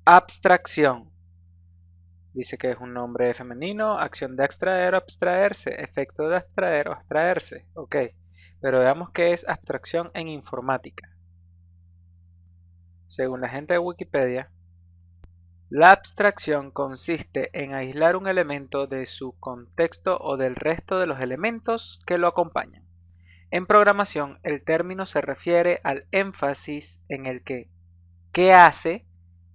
Abstracción. Dice que es un nombre femenino, acción de abstraer o abstraerse, efecto de abstraer o abstraerse. Ok, pero veamos qué es abstracción en informática. Según la gente de Wikipedia, la abstracción consiste en aislar un elemento de su contexto o del resto de los elementos que lo acompañan. En programación, el término se refiere al énfasis en el qué hace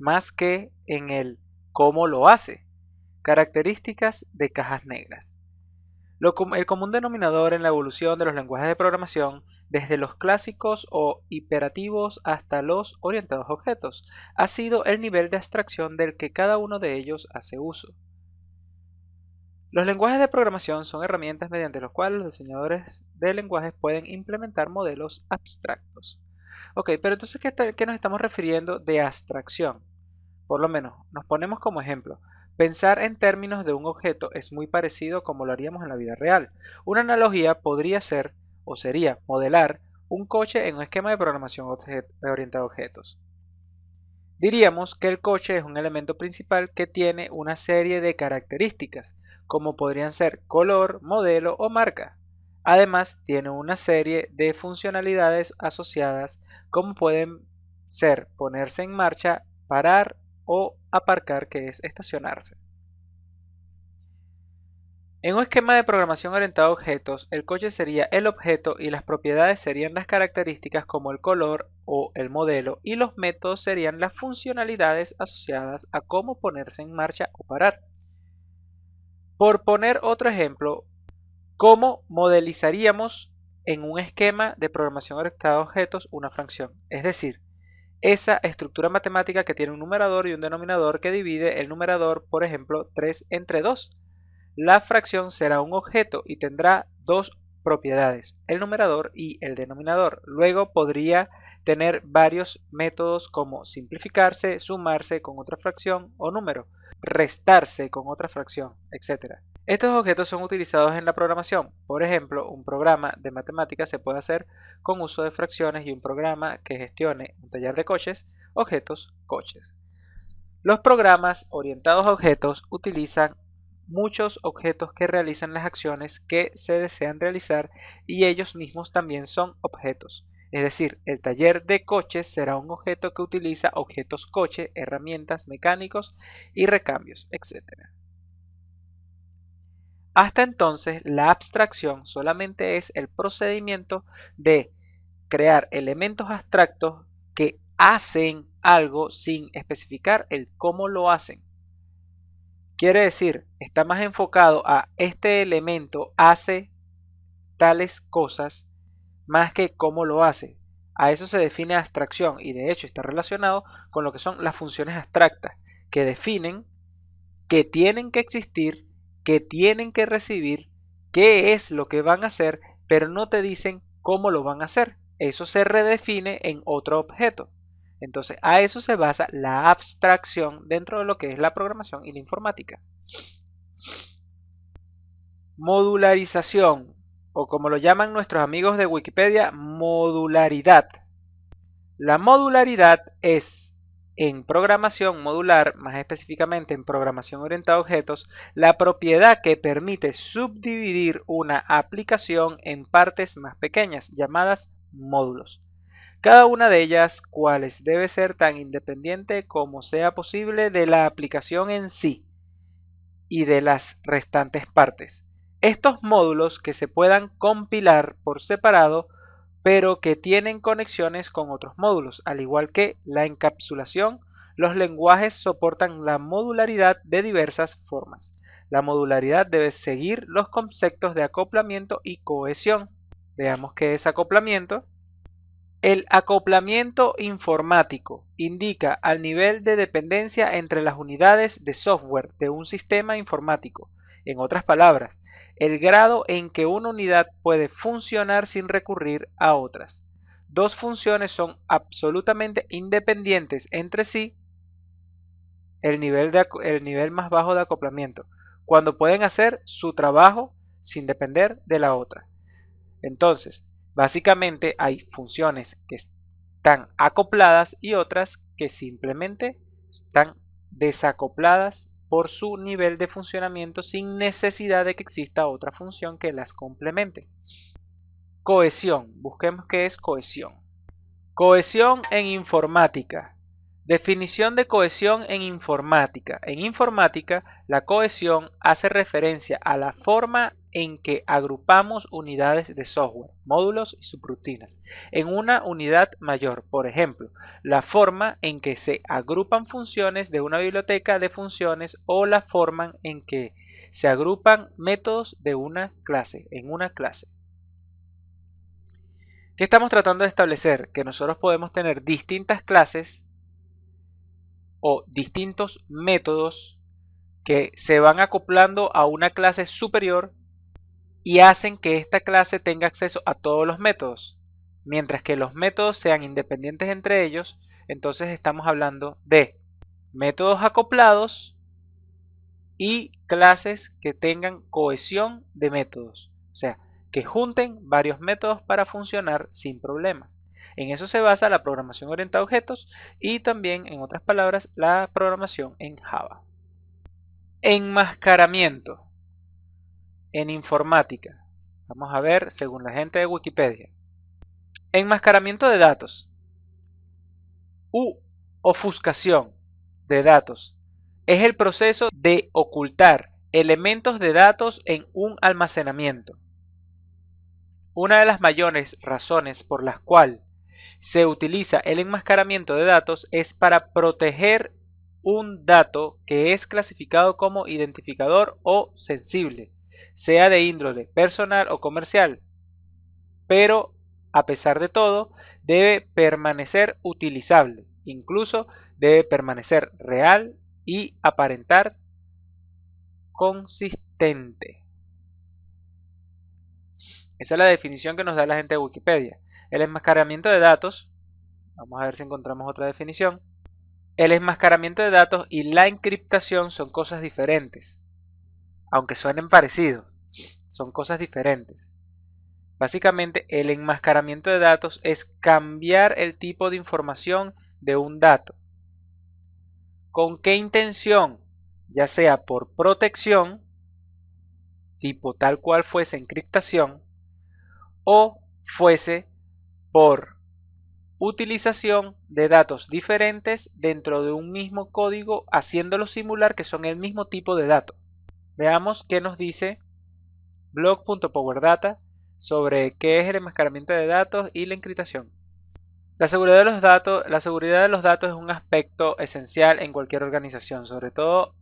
más que en el cómo lo hace. Características de cajas negras. El común denominador en la evolución de los lenguajes de programación, desde los clásicos o imperativos hasta los orientados a objetos, ha sido el nivel de abstracción del que cada uno de ellos hace uso. Los lenguajes de programación son herramientas mediante las cuales los diseñadores de lenguajes pueden implementar modelos abstractos. Ok, pero entonces, ¿qué nos estamos refiriendo de abstracción? Por lo menos, nos ponemos como ejemplo. Pensar en términos de un objeto es muy parecido como lo haríamos en la vida real. Una analogía podría ser, o sería, modelar un coche en un esquema de programación orientada a objetos. Diríamos que el coche es un elemento principal que tiene una serie de características, como podrían ser color, modelo o marca. Además, tiene una serie de funcionalidades asociadas, como pueden ser ponerse en marcha, parar o aparcar, que es estacionarse. En un esquema de programación orientado a objetos, el coche sería el objeto y las propiedades serían las características como el color o el modelo, y los métodos serían las funcionalidades asociadas a cómo ponerse en marcha o parar. Por poner otro ejemplo, ¿cómo modelizaríamos en un esquema de programación orientada a objetos una fracción? Es decir, esa estructura matemática que tiene un numerador y un denominador que divide el numerador, por ejemplo, 3 entre 2. La fracción será un objeto y tendrá dos propiedades, el numerador y el denominador. Luego podría tener varios métodos como simplificarse, sumarse con otra fracción o número, restarse con otra fracción, etc. Estos objetos son utilizados en la programación. Por ejemplo, un programa de matemáticas se puede hacer con uso de fracciones y un programa que gestione un taller de coches, objetos, coches. Los programas orientados a objetos utilizan muchos objetos que realizan las acciones que se desean realizar y ellos mismos también son objetos. Es decir, el taller de coches será un objeto que utiliza objetos coche, herramientas, mecánicos y recambios, etc. Hasta entonces, la abstracción solamente es el procedimiento de crear elementos abstractos que hacen algo sin especificar el cómo lo hacen. Quiere decir, está más enfocado a este elemento hace tales cosas más que cómo lo hace. A eso se define abstracción y de hecho está relacionado con lo que son las funciones abstractas, que definen que tienen que existir, que tienen que recibir, qué es lo que van a hacer, pero no te dicen cómo lo van a hacer. Eso se redefine en otro objeto. Entonces, a eso se basa la abstracción dentro de lo que es la programación y la informática. Modularización, o como lo llaman nuestros amigos de Wikipedia, modularidad. La modularidad es, en programación modular, más específicamente en programación orientada a objetos, la propiedad que permite subdividir una aplicación en partes más pequeñas, llamadas módulos. Cada una de ellas, cuales debe ser tan independiente como sea posible de la aplicación en sí y de las restantes partes. Estos módulos que se puedan compilar por separado, pero que tienen conexiones con otros módulos, al igual que la encapsulación, los lenguajes soportan la modularidad de diversas formas. La modularidad debe seguir los conceptos de acoplamiento y cohesión. Veamos qué es acoplamiento. El acoplamiento informático indica el nivel de dependencia entre las unidades de software de un sistema informático. En otras palabras, el grado en que una unidad puede funcionar sin recurrir a otras. Dos funciones son absolutamente independientes entre sí, el nivel más bajo de acoplamiento, cuando pueden hacer su trabajo sin depender de la otra. Entonces, básicamente hay funciones que están acopladas y otras que simplemente Están desacopladas por su nivel de funcionamiento sin necesidad de que exista otra función que las complemente. Cohesión. Busquemos qué es cohesión. Cohesión en informática. Definición de cohesión en informática. En informática, la cohesión hace referencia a la forma en que agrupamos unidades de software, módulos y subrutinas en una unidad mayor. Por ejemplo, la forma en que se agrupan funciones de una biblioteca de funciones o la forma en que se agrupan métodos de una clase en una clase. ¿Qué estamos tratando de establecer? Que nosotros podemos tener distintas clases o distintos métodos que se van acoplando a una clase superior y hacen que esta clase tenga acceso a todos los métodos. Mientras que los métodos sean independientes entre ellos, entonces estamos hablando de métodos acoplados y clases que tengan cohesión de métodos. O sea, que junten varios métodos para funcionar sin problemas. En eso se basa la programación orientada a objetos y también, en otras palabras, la programación en Java. Enmascaramiento en informática. Vamos a ver según la gente de Wikipedia. Enmascaramiento de datos u ofuscación de datos es el proceso de ocultar elementos de datos en un almacenamiento. Una de las mayores razones por las cuales se utiliza el enmascaramiento de datos es para proteger un dato que es clasificado como identificador o sensible, sea de índole personal o comercial, pero a pesar de todo debe permanecer utilizable, incluso debe permanecer real y aparentar consistente. Esa es la definición que nos da la gente de Wikipedia. El enmascaramiento de datos, vamos a ver si encontramos otra definición. El enmascaramiento de datos y la encriptación son cosas diferentes. Aunque suenen parecidos, son cosas diferentes. Básicamente, el enmascaramiento de datos es cambiar el tipo de información de un dato. ¿Con qué intención? Ya sea por protección, tipo tal cual fuese encriptación, o fuese por utilización de datos diferentes dentro de un mismo código, haciéndolo simular que son el mismo tipo de dato. Veamos qué nos dice blog.powerdata sobre qué es el enmascaramiento de datos y la encriptación. La seguridad de los datos es un aspecto esencial en cualquier organización, sobre todo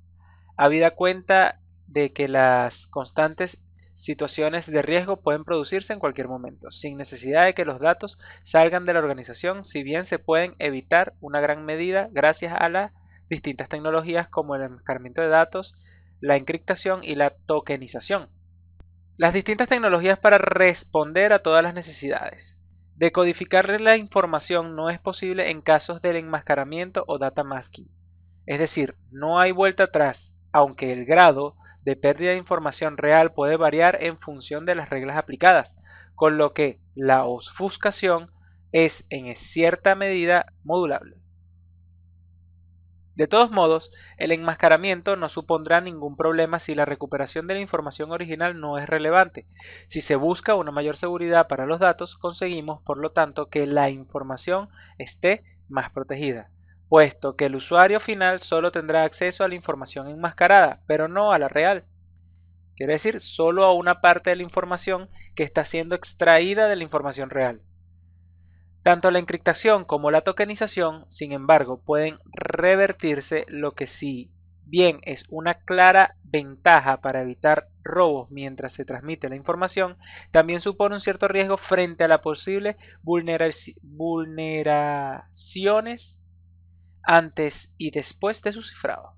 habida cuenta de que las constantes situaciones de riesgo pueden producirse en cualquier momento, sin necesidad de que los datos salgan de la organización, si bien se pueden evitar una gran medida gracias a las distintas tecnologías como el enmascaramiento de datos, la encriptación y la tokenización. Las distintas tecnologías para responder a todas las necesidades. Decodificar la información no es posible en casos del enmascaramiento o data masking. Es decir, no hay vuelta atrás, aunque el grado de pérdida de información real puede variar en función de las reglas aplicadas, con lo que la ofuscación es en cierta medida modulable. De todos modos, el enmascaramiento no supondrá ningún problema si la recuperación de la información original no es relevante. Si se busca una mayor seguridad para los datos, conseguimos, por lo tanto, que la información esté más protegida, puesto que el usuario final solo tendrá acceso a la información enmascarada, pero no a la real. Quiere decir, solo a una parte de la información que está siendo extraída de la información real. Tanto la encriptación como la tokenización, sin embargo, pueden revertirse, lo que si bien es una clara ventaja para evitar robos mientras se transmite la información, también supone un cierto riesgo frente a las posibles vulneraciones antes y después de su cifrado.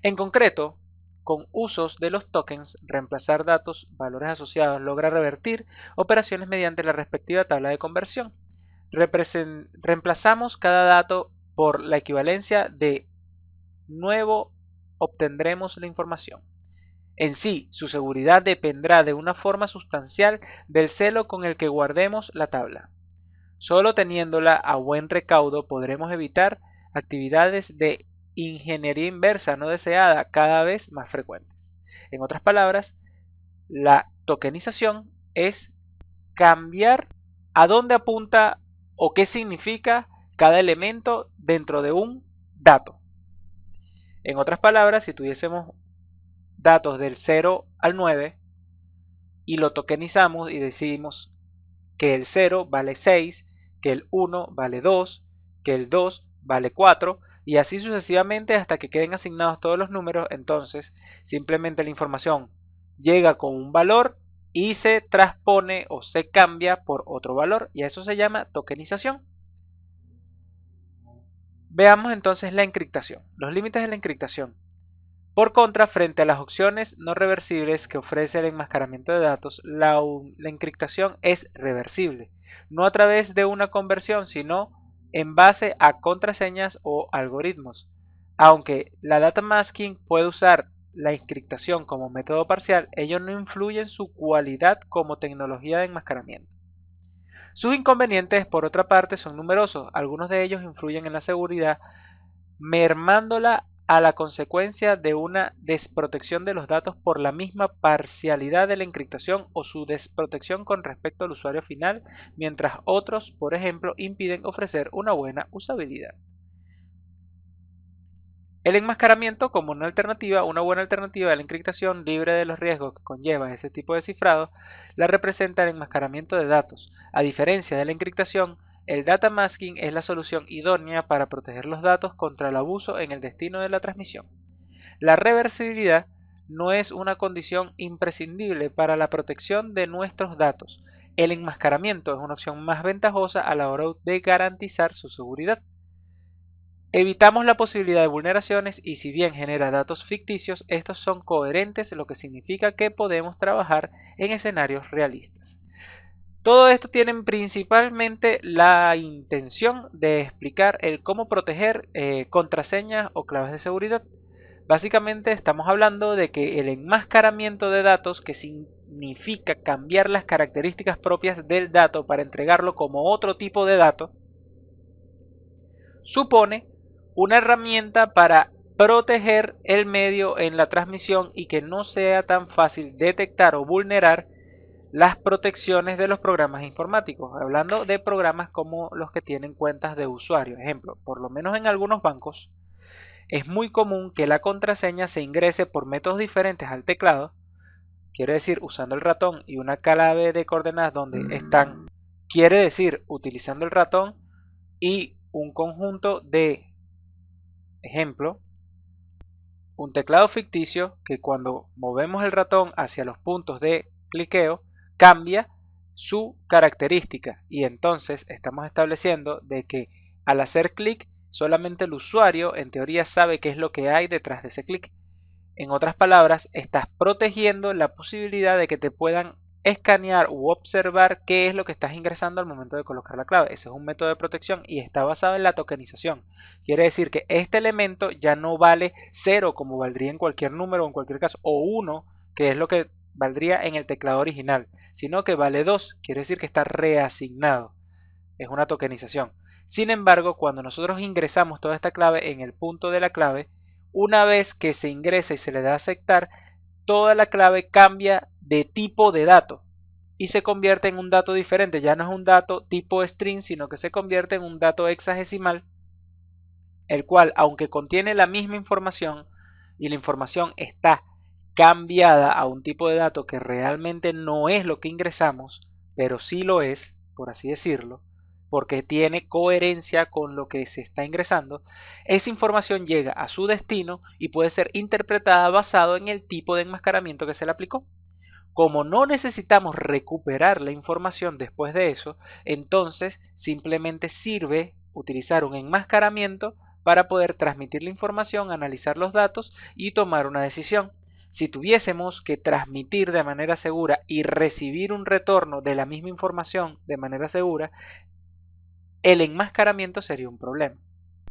En concreto, con usos de los tokens, reemplazar datos, valores asociados, logra revertir operaciones mediante la respectiva tabla de conversión. Reemplazamos cada dato por la equivalencia de nuevo, obtendremos la información. En sí, su seguridad dependerá de una forma sustancial del celo con el que guardemos la tabla. Solo teniéndola a buen recaudo podremos evitar actividades de ingeniería inversa no deseada cada vez más frecuentes. En otras palabras, la tokenización es cambiar a dónde apunta o qué significa cada elemento dentro de un dato. En otras palabras, si tuviésemos datos del 0 al 9 y lo tokenizamos y decimos que el 0 vale 6, que el 1 vale 2, que el 2 vale 4 y así sucesivamente hasta que queden asignados todos los números, entonces simplemente la información llega con un valor y se transpone o se cambia por otro valor y a eso se llama tokenización. Veamos entonces la encriptación, los límites de la encriptación. Por contra, frente a las opciones no reversibles que ofrece el enmascaramiento de datos, la encriptación es reversible, no a través de una conversión, sino en base a contraseñas o algoritmos. Aunque la data masking puede usar la encriptación como método parcial, ello no influye en su cualidad como tecnología de enmascaramiento. Sus inconvenientes, por otra parte, son numerosos. Algunos de ellos influyen en la seguridad, mermándola a la consecuencia de una desprotección de los datos por la misma parcialidad de la encriptación o su desprotección con respecto al usuario final, mientras otros, por ejemplo, impiden ofrecer una buena usabilidad. El enmascaramiento como una buena alternativa de la encriptación libre de los riesgos que conlleva ese tipo de cifrado, la representa el enmascaramiento de datos. A diferencia de la encriptación, el data masking es la solución idónea para proteger los datos contra el abuso en el destino de la transmisión. La reversibilidad no es una condición imprescindible para la protección de nuestros datos. El enmascaramiento es una opción más ventajosa a la hora de garantizar su seguridad. Evitamos la posibilidad de vulneraciones y si bien genera datos ficticios, estos son coherentes, lo que significa que podemos trabajar en escenarios realistas. Todo esto tiene principalmente la intención de explicar el cómo proteger contraseñas o claves de seguridad. Básicamente estamos hablando de que el enmascaramiento de datos, que significa cambiar las características propias del dato para entregarlo como otro tipo de dato, supone una herramienta para proteger el medio en la transmisión y que no sea tan fácil detectar o vulnerar las protecciones de los programas informáticos, hablando de programas como los que tienen cuentas de usuario. Ejemplo, por lo menos en algunos bancos, es muy común que la contraseña se ingrese por métodos diferentes al teclado, quiere decir usando el ratón y una clave de coordenadas donde están, quiere decir utilizando el ratón y un conjunto de, ejemplo, un teclado ficticio que cuando movemos el ratón hacia los puntos de cliqueo cambia su característica y entonces estamos estableciendo de que al hacer clic solamente el usuario en teoría sabe qué es lo que hay detrás de ese clic. En otras palabras, estás protegiendo la posibilidad de que te puedan escanear u observar qué es lo que estás ingresando al momento de colocar la clave. Ese es un método de protección y está basado en la tokenización. Quiere decir que este elemento ya no vale 0 como valdría en cualquier número o en cualquier caso, o 1 que es lo que valdría en el teclado original, sino que vale 2, quiere decir que está reasignado. Es una tokenización. Sin embargo, cuando nosotros ingresamos toda esta clave en el punto de la clave, una vez que se ingresa y se le da a aceptar, toda la clave cambia de tipo de dato y se convierte en un dato diferente. Ya no es un dato tipo string, sino que se convierte en un dato hexadecimal, el cual, aunque contiene la misma información y la información está cambiada a un tipo de dato que realmente no es lo que ingresamos, pero sí lo es, por así decirlo, porque tiene coherencia con lo que se está ingresando, esa información llega a su destino y puede ser interpretada basado en el tipo de enmascaramiento que se le aplicó. Como no necesitamos recuperar la información después de eso, entonces simplemente sirve utilizar un enmascaramiento para poder transmitir la información, analizar los datos y tomar una decisión. Si tuviésemos que transmitir de manera segura y recibir un retorno de la misma información de manera segura, el enmascaramiento sería un problema.